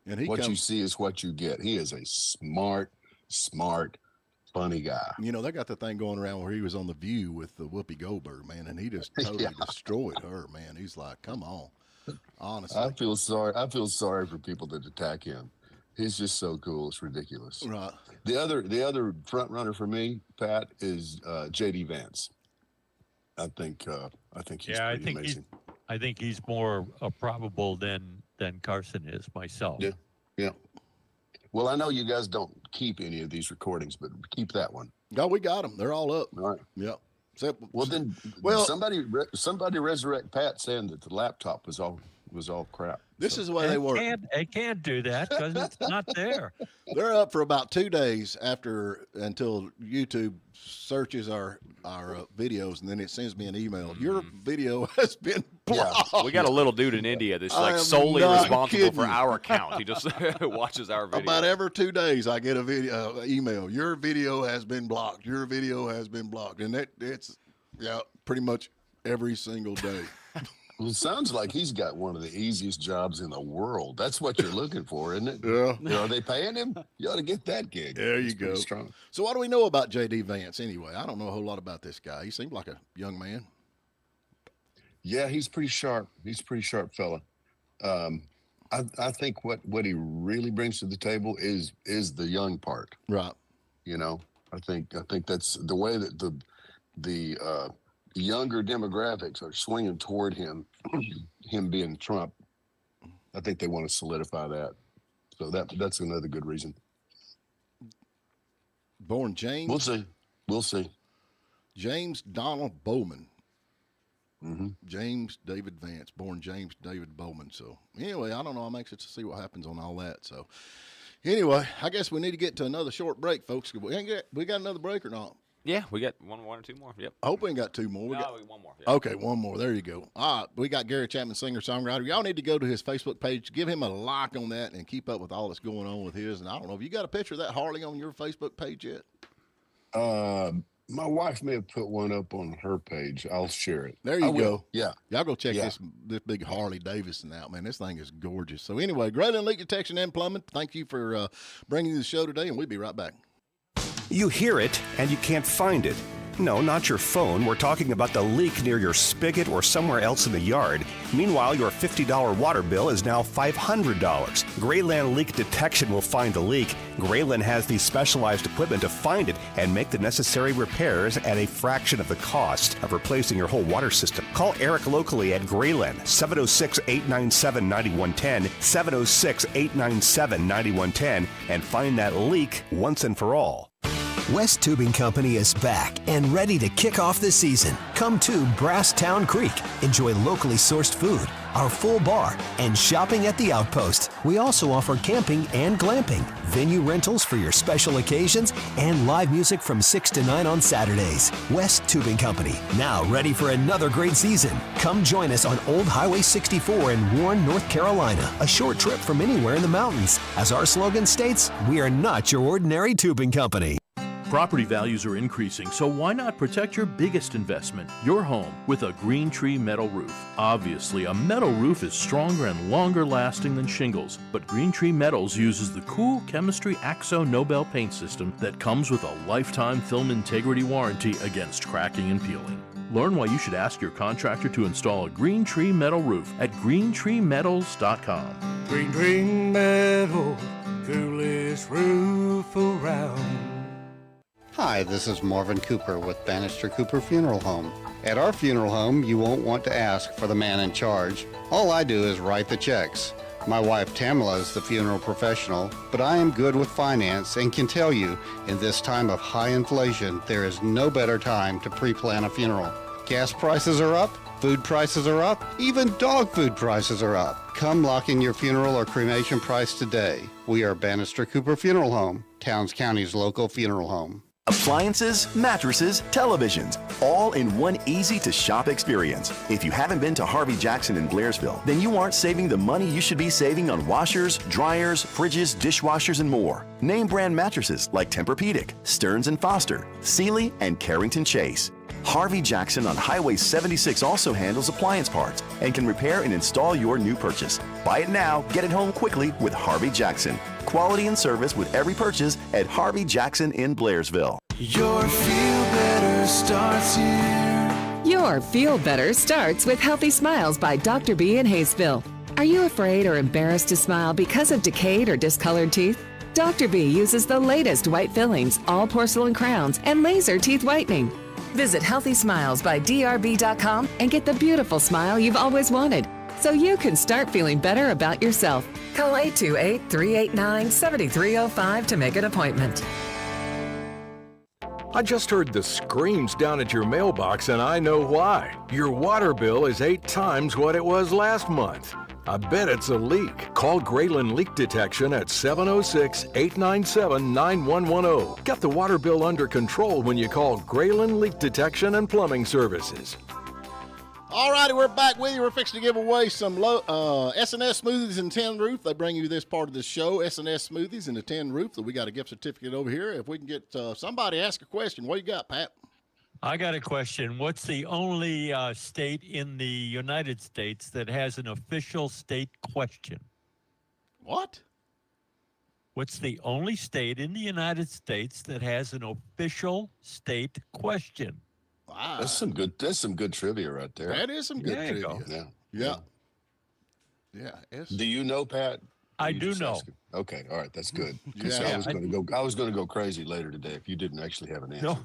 And you see is what you get. He is a smart, funny guy. They got the thing going around where he was on The View with the Whoopi Goldberg, man, and he just totally destroyed her, man. He's like, come on. Honestly. I feel sorry for people that attack him. He's just so cool. It's ridiculous. Right. The other front runner for me, Pat, is J.D. Vance. I think he's pretty amazing. I think he's more probable than Carson is myself. Yeah. Well, I know you guys don't keep any of these recordings, but keep that one. No, we got them. They're all up. All right. Yep. Somebody resurrect Pat saying that the laptop was all crap. This is the way they work. I can't do that because it's not there. They're up for about 2 days until YouTube searches our videos, and then it sends me an email. Your video has been blocked. We got a little dude in India that's like solely responsible for our account. He just watches our video. About every 2 days, I get a video email. Your video has been blocked. Your video has been blocked, and it's pretty much every single day. Well, it sounds like he's got one of the easiest jobs in the world. That's what you're looking for, isn't it? Yeah. Are they paying him? You ought to get that gig. There you go. Strong. So what do we know about J.D. Vance anyway? I don't know a whole lot about this guy. He seemed like a young man. Yeah, he's pretty sharp. He's a pretty sharp fella. I think what he really brings to the table is the young part. Right. I think that's the way that the younger demographics are swinging toward him being Trump. I think they want to solidify that. So that's another good reason. Born James. We'll see. James Donald Bowman. Mm-hmm. James David Vance, born James David Bowman. So anyway, I don't know. I'm anxious to see what happens on all that. So anyway, I guess we need to get to another short break, folks. We got another break or not? Yeah, we got one or two more. Yep. I hope we ain't got 2 more. We got one more. Yeah. Okay, one more. There you go. All right, we got Gary Chapman, singer-songwriter. Y'all need to go to his Facebook page, give him a like on that, and keep up with all that's going on with his. And I don't know, have you got a picture of that Harley on your Facebook page yet? My wife may have put one up on her page. I'll share it. There you go. Yeah. Y'all go check this big Harley Davidson out, man. This thing is gorgeous. So anyway, Grayland Leak Detection and Plumbing, thank you for bringing you the show today, and we'll be right back. You hear it, and you can't find it. No, not your phone. We're talking about the leak near your spigot or somewhere else in the yard. Meanwhile, your $50 water bill is now $500. Grayland Leak Detection will find the leak. Grayland has the specialized equipment to find it and make the necessary repairs at a fraction of the cost of replacing your whole water system. Call Eric locally at Grayland, 706-897-9110, 706-897-9110, and find that leak once and for all. West Tubing Company is back and ready to kick off the season. Come to Brasstown Creek. Enjoy locally sourced food, our full bar, and shopping at the Outpost. We also offer camping and glamping, venue rentals for your special occasions, and live music from 6 to 9 on Saturdays. West Tubing Company, now ready for another great season. Come join us on Old Highway 64 in Warren, North Carolina, a short trip from anywhere in the mountains. As our slogan states, we are not your ordinary tubing company. Property values are increasing, so why not protect your biggest investment, your home, with a Green Tree metal roof? Obviously, a metal roof is stronger and longer lasting than shingles, but Green Tree Metals uses the cool chemistry Axo Nobel paint system that comes with a lifetime film integrity warranty against cracking and peeling. Learn why you should ask your contractor to install a Green Tree metal roof at greentreemetals.com. Green Tree Metal, coolest roof around. Hi, this is Marvin Cooper with Bannister Cooper Funeral Home. At our funeral home, you won't want to ask for the man in charge. All I do is write the checks. My wife Tamala is the funeral professional, but I am good with finance and can tell you, in this time of high inflation, there is no better time to pre-plan a funeral. Gas prices are up, food prices are up, even dog food prices are up. Come lock in your funeral or cremation price today. We are Bannister Cooper Funeral Home, Towns County's local funeral home. Appliances, mattresses, televisions, all in one easy-to-shop experience. If you haven't been to Harvey Jackson in Blairsville, then you aren't saving the money you should be saving on washers, dryers, fridges, dishwashers, and more. Name brand mattresses like Tempur-Pedic, Stearns & Foster, Sealy, and Carrington Chase. Harvey Jackson on Highway 76 also handles appliance parts and can repair and install your new purchase. Buy it now, get it home quickly with Harvey Jackson. Quality and service with every purchase at Harvey Jackson in Blairsville. Your Feel Better starts here. Your Feel Better starts with Healthy Smiles by Dr. B in Hayesville. Are you afraid or embarrassed to smile because of decayed or discolored teeth? Dr. B uses the latest white fillings, all porcelain crowns, and laser teeth whitening. Visit HealthySmilesByDRB.com and get the beautiful smile you've always wanted, so you can start feeling better about yourself. Call 828-389-7305 to make an appointment. I just heard the screams down at your mailbox, and I know why. Your water bill is 8 times what it was last month. I bet it's a leak. Call Graylin Leak Detection at 706-897-9110. Get the water bill under control when you call Graylin Leak Detection and Plumbing Services. All righty, we're back with you. We're fixing to give away some S&S Smoothies and Tin Roof. They bring you this part of the show, S&S Smoothies and the Tin Roof. We got a gift certificate over here. If we can get somebody ask a question. What you got, Pat? I got a question. What's the only state in the United States that has an official state question? What? What's the only state in the United States that has an official state question? Wow. That's some good trivia right there. That is some good trivia. Yeah. Do you know, Pat? I do know. Okay, all right, that's good. Yeah. I was going to go crazy later today if you didn't actually have an answer. No.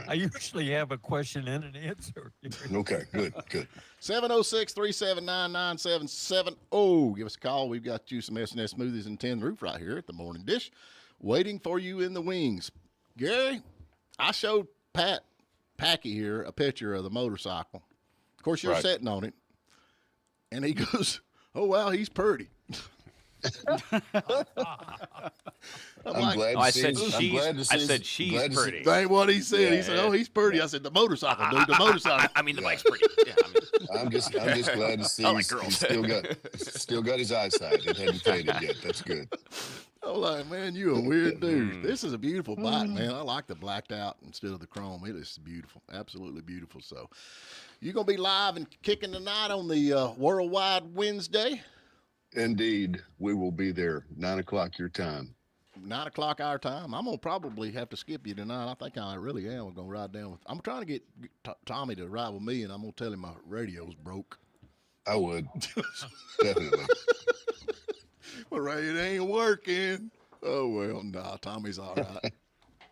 I usually have a question and an answer. Okay, good. 706-379-9770. Give us a call. We've got you some S&S Smoothies and Tin Roof right here at the Morning Dish, waiting for you in the wings. Gary, I showed Pat Packy here a picture of the motorcycle. Of course, you're sitting on it, and he goes, "Oh wow, he's pretty." I'm glad to see. I said she's pretty. That's what he said. He said, "Oh, he's pretty." Yeah. I said, "The motorcycle, dude. The motorcycle." I mean, the bike's pretty. Yeah, I'm just glad to see I like he's girls. still got his eyesight. It hadn't faded yet. That's good. I'm like, man, you a weird dude. This is a beautiful bike, man. I like the blacked out instead of the chrome. It is beautiful, absolutely beautiful. So, you gonna be live and kicking tonight on the Worldwide Wednesday? Indeed, we will be there 9:00 your time. 9:00 our time. I'm gonna probably have to skip you tonight. I think I really am. I'm gonna ride down with. I'm trying to get Tommy to ride with me, and I'm gonna tell him my radio's broke. I would definitely. Well, Ray, it ain't working. Oh well, nah. Tommy's all right.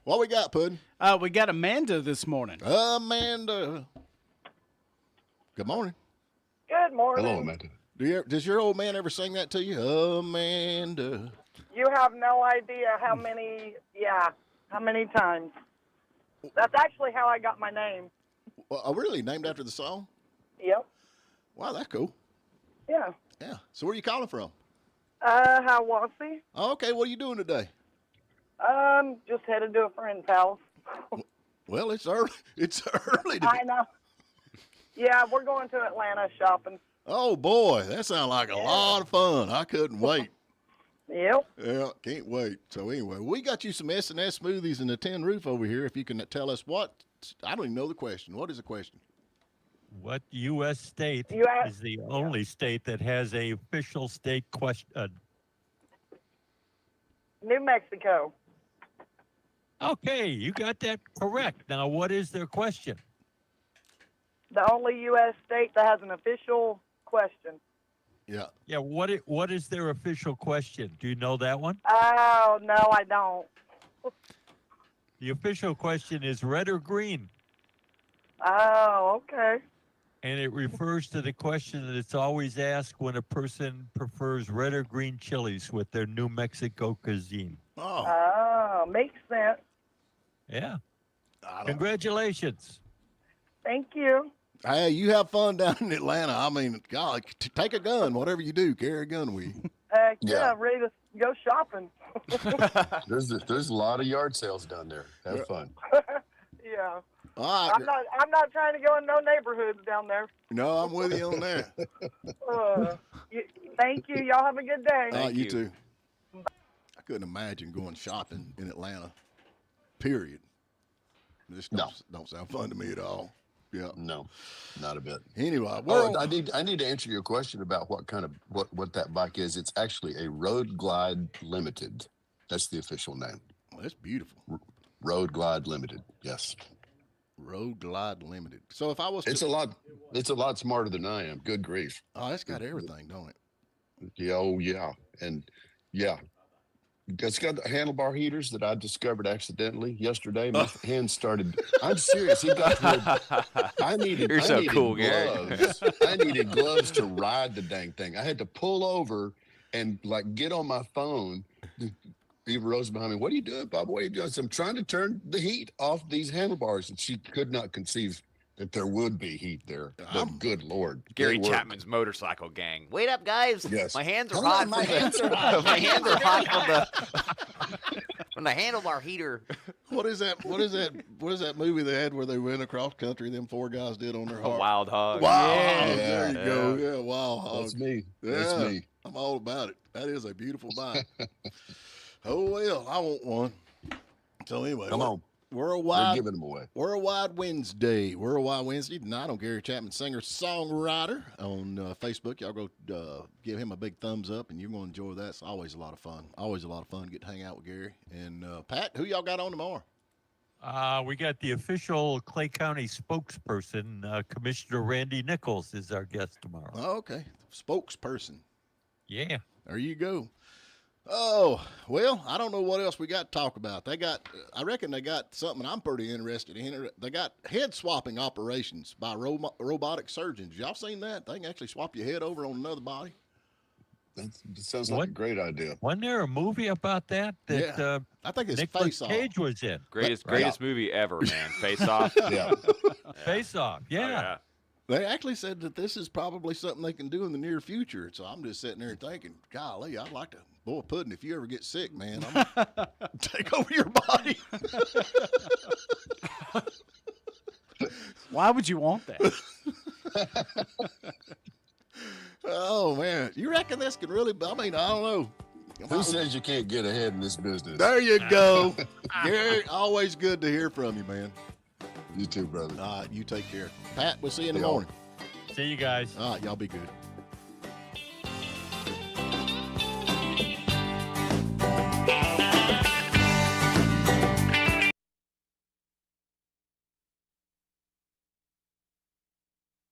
What we got, Puddin'? We got Amanda this morning. Amanda. Good morning. Good morning. Hello, Amanda. Does your old man ever sing that to you? Amanda. You have no idea how many times. That's actually how I got my name. Well, really? Named after the song? Yep. Wow, that's cool. Yeah. Yeah. So where are you calling from? Hiawassee. Oh, okay. What are you doing today? Just headed to a friend's house. Well, it's early. It's early. I know. Yeah, we're going to Atlanta shopping. Oh, boy. That sounds like a lot of fun. I couldn't wait. Yep. Yeah, can't wait. So anyway, we got you some S&S Smoothies and a Tin Roof over here. If you can tell us I don't even know the question. What is the question? What U.S. state is the only state that has a official state question? New Mexico. Okay, you got that correct. Now, what is their question? The only U.S. state that has an official question. Yeah. Yeah, what is their official question? Do you know that one? Oh, no, I don't. The official question is red or green. Oh, okay. And it refers to the question that it's always asked when a person prefers red or green chilies with their New Mexico cuisine. Oh, makes sense. Yeah. Congratulations. Thank you. Hey, you have fun down in Atlanta. I mean, God, take a gun. Whatever you do, carry a gun with you. Yeah, ready to go shopping. There's a lot of yard sales down there. Have fun. Yeah. All right. I'm not trying to go in no neighborhoods down there. No, I'm with you on that. Thank you. Y'all have a good day. You too. I couldn't imagine going shopping in Atlanta. Period. This don't sound fun to me at all. Yeah. No, not a bit. Anyway, I need to answer your question about what that bike is. It's actually a Road Glide Limited. That's the official name. Well, that's beautiful. Road Glide Limited. Yes. Road Glide Limited. So if I was it's a lot smarter than I am. Good grief. Oh, it's got everything, don't it? Yeah, oh yeah. And yeah. It's got the handlebar heaters that I discovered accidentally yesterday. My hands started. I'm serious. I needed gloves. I needed gloves to ride the dang thing. I had to pull over and like get on my phone. Eva Rose behind me. What are you doing, Bob? What are you doing? So I'm trying to turn the heat off these handlebars, and she could not conceive that there would be heat there. But good Lord, Gary Chapman's motorcycle gang. Wait up, guys! Yes. My hands are hot. My hands are hot from the handlebar heater. What is that? What is that movie they had where they went across country? Them four guys did on their heart. Wild Hog. Wild Hog. There you go. Yeah, Wild Hog. That's me. Yeah, That's me. I'm all about it. That is a beautiful bike. Oh well, I want one. So anyway, come on. Worldwide, we're giving them away. Worldwide Wednesday tonight on Gary Chapman, singer songwriter on Facebook. Y'all go give him a big thumbs up, and you're going to enjoy that. It's always a lot of fun. Always a lot of fun to get to hang out with Gary and Pat. Who y'all got on tomorrow? We got the official Clay County spokesperson, Commissioner Randy Nichols, is our guest tomorrow. Oh, okay, spokesperson. Yeah, there you go. Oh, well, I don't know what else we got to talk about. I reckon they got something I'm pretty interested in. They got head swapping operations by robotic surgeons. Y'all seen that? They can actually swap your head over on another body. That sounds like a great idea. Wasn't there a movie about that? Yeah. I think it's Nicolas Face Off. Cage was in. Greatest movie ever, man. Face Off. Yeah. Face Off. Yeah. Oh, yeah. They actually said that this is probably something they can do in the near future. So I'm just sitting there thinking, golly, I'd like to. Boy, Puddin', if you ever get sick, man, I'm gonna take over your body. Why would you want that? Oh, man. You reckon this could really, I mean, I don't know. Who says you can't get ahead in this business? There you go. Gary, always good to hear from you, man. You too, brother. You take care. Pat, we'll see you in the morning. See you guys. All right, y'all be good.